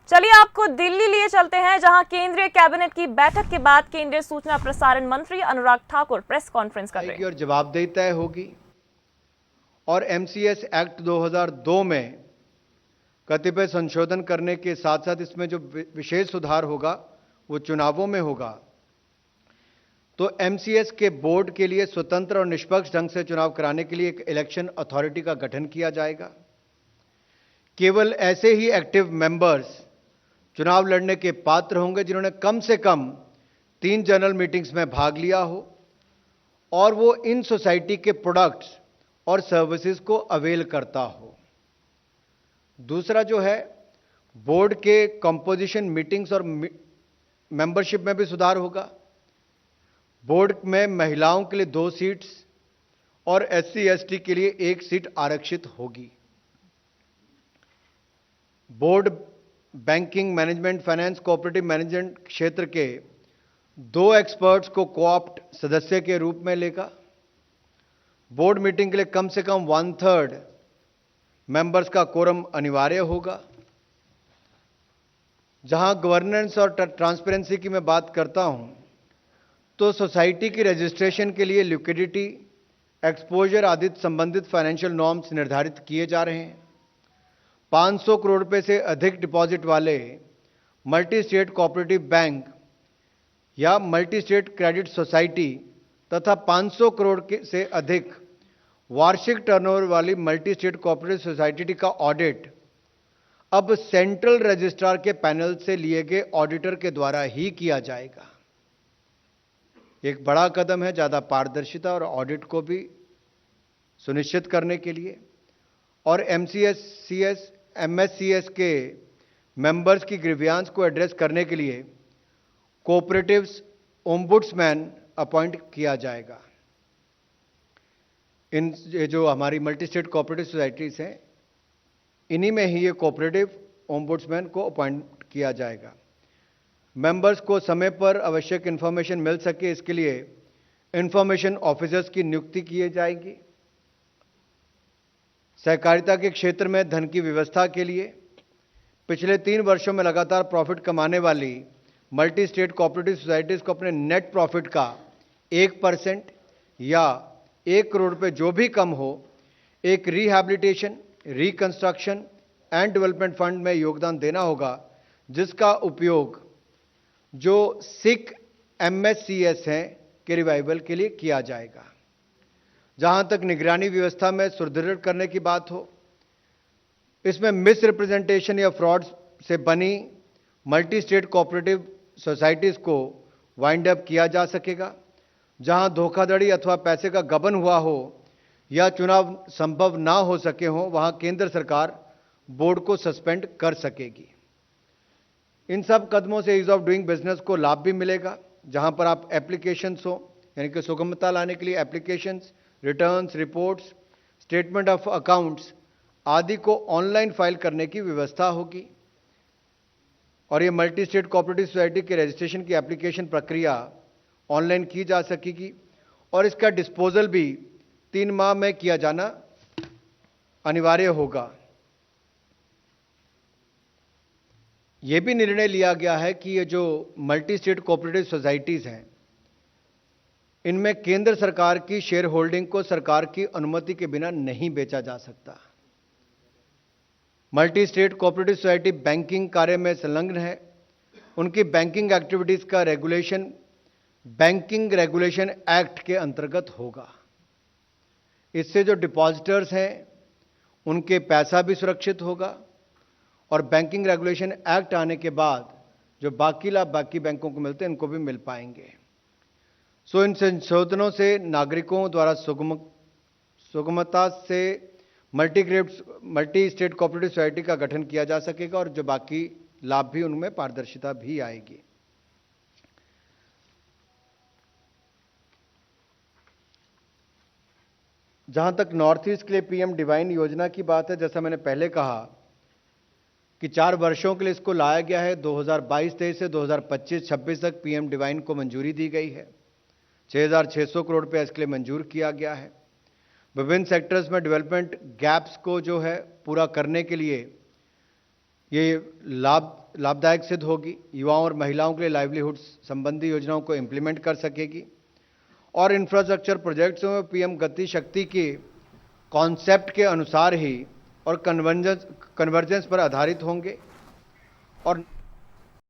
चलिए आपको दिल्ली लिए चलते हैं, जहां केंद्रीय कैबिनेट की बैठक के बाद केंद्रीय सूचना प्रसारण मंत्री अनुराग ठाकुर प्रेस कॉन्फ्रेंस कर रहे हैं। और जवाबदेही तय होगी और एमसीएस एक्ट 2002 में कतिपय संशोधन करने के साथ साथ इसमें जो विशेष सुधार होगा वो चुनावों में होगा। तो एमसीएस के बोर्ड के लिए स्वतंत्र और निष्पक्ष ढंग से चुनाव कराने के लिए एक इलेक्शन अथॉरिटी का गठन किया जाएगा। केवल ऐसे ही एक्टिव मेंबर्स चुनाव लड़ने के पात्र होंगे जिन्होंने कम से कम 3 जनरल मीटिंग्स में भाग लिया हो और वो इन सोसाइटी के प्रोडक्ट्स और सर्विसेज को अवेल करता हो। दूसरा जो है, बोर्ड के कंपोजिशन, मीटिंग्स और मेंबरशिप में भी सुधार होगा। बोर्ड में महिलाओं के लिए 2 सीट्स और एससी एसटी के लिए 1 सीट आरक्षित होगी। Board banking, management, finance, cooperative management क्षेत्र के 2 एक्सपर्ट्स को कोऑप्ट सदस्य के रूप में लेगा। बोर्ड मीटिंग के लिए कम से कम 1/3 मेंबर्स का कोरम अनिवार्य होगा। जहां गवर्नेंस और ट्रांसपेरेंसी की मैं बात करता हूं, तो सोसाइटी की रजिस्ट्रेशन के लिए लिक्विडिटी, एक्सपोजर आदि संबंधित फाइनेंशियल नॉर्म्स निर्धारित किए जा रहे हैं। 500 करोड़ रुपए से अधिक डिपॉजिट वाले मल्टी स्टेट कोऑपरेटिव बैंक या मल्टी स्टेट क्रेडिट सोसाइटी तथा 500 करोड़ से अधिक वार्षिक टर्नओवर वाली मल्टी स्टेट कोऑपरेटिव सोसाइटी का ऑडिट अब सेंट्रल रजिस्ट्रार के पैनल से लिए गए ऑडिटर के द्वारा ही किया जाएगा। एक बड़ा कदम है ज़्यादा पारदर्शिता और ऑडिट को भी सुनिश्चित करने के लिए। और एमसीएस, सीएस, एमएससीएस के मेंबर्स की ग्रीवियांस को एड्रेस करने के लिए कोऑपरेटिव्स ओम्बुड्समैन अपॉइंट किया जाएगा। इन जो हमारी मल्टी स्टेट कोऑपरेटिव सोसाइटीज हैं, इन्हीं में ही ये कोऑपरेटिव ओम्बुड्समैन को अपॉइंट किया जाएगा। मेंबर्स को समय पर आवश्यक इंफॉर्मेशन मिल सके, इसके लिए इंफॉर्मेशन ऑफिसर्स की नियुक्ति की जाएगी। सहकारिता के क्षेत्र में धन की व्यवस्था के लिए पिछले 3 वर्षों में लगातार प्रॉफिट कमाने वाली मल्टी स्टेट कोऑपरेटिव सोसाइटीज को अपने नेट प्रॉफिट का 1% या 1 करोड़ रुपए जो भी कम हो, एक rehabilitation, reconstruction and development fund में योगदान देना होगा, जिसका उपयोग जो सिख एमएससीएस हैं के रिवाइवल के लिए किया जाएगा। जहां तक निगरानी व्यवस्था में सुदृढ़ करने की बात हो, इसमें मिस रिप्रेजेंटेशन या फ्रॉड से बनी मल्टी स्टेट कोऑपरेटिव सोसाइटीज को वाइंड अप किया जा सकेगा। जहां धोखाधड़ी अथवा पैसे का गबन हुआ हो या चुनाव संभव ना हो सके हो, वहां केंद्र सरकार बोर्ड को सस्पेंड कर सकेगी। इन सब कदमों से ईज ऑफ डूइंग बिजनेस को लाभ भी मिलेगा। जहां पर आप एप्लीकेशंस हो, यानी कि सुगमता लाने के लिए applications, returns, reports, statement of accounts आदि को ऑनलाइन फाइल करने की व्यवस्था होगी। और ये मल्टी स्टेट कोऑपरेटिव सोसाइटी के रजिस्ट्रेशन की एप्लीकेशन प्रक्रिया ऑनलाइन की जा सकेगी और इसका डिस्पोजल भी 3 माह में किया जाना अनिवार्य होगा। यह भी निर्णय लिया गया है कि ये जो मल्टी स्टेट कोऑपरेटिव सोसाइटीज हैं, इनमें केंद्र सरकार की शेयर होल्डिंग को सरकार की अनुमति के बिना नहीं बेचा जा सकता। Multi state cooperative society banking कार्य में संलग्न है, उनकी बैंकिंग एक्टिविटीज का रेगुलेशन बैंकिंग रेगुलेशन एक्ट के अंतर्गत होगा। इससे जो डिपॉजिटर्स हैं उनके पैसा भी सुरक्षित होगा और बैंकिंग रेगुलेशन एक्ट आने के बाद जो बाकी लाभ बाकी बैंकों को मिलते हैं, इनको भी मिल पाएंगे। इन संशोधनों से नागरिकों द्वारा सुगमता से मल्टी स्टेट कोऑपरेटिव सोसाइटी का गठन किया जा सकेगा और जो बाकी लाभ भी उनमें पारदर्शिता भी आएगी। जहां तक नॉर्थ ईस्ट के लिए पीएम डिवाइन योजना की बात है, जैसा मैंने पहले कहा कि 4 वर्षों के लिए इसको लाया गया है। 2022-23 से 2025-26 तक पीएम डिवाइन को मंजूरी दी गई है। 6,600 करोड़ रुपये इसके लिए मंजूर किया गया है। विभिन्न सेक्टर्स में डेवलपमेंट गैप्स को जो है पूरा करने के लिए ये लाभ लाभदायक सिद्ध होगी, युवाओं और महिलाओं के लिए लाइवलीहुड संबंधी योजनाओं को इम्प्लीमेंट कर सकेगी और इंफ्रास्ट्रक्चर प्रोजेक्ट्स में पीएम गति शक्ति के कॉन्सेप्ट के अनुसार ही और कन्वर्जेंस पर आधारित होंगे और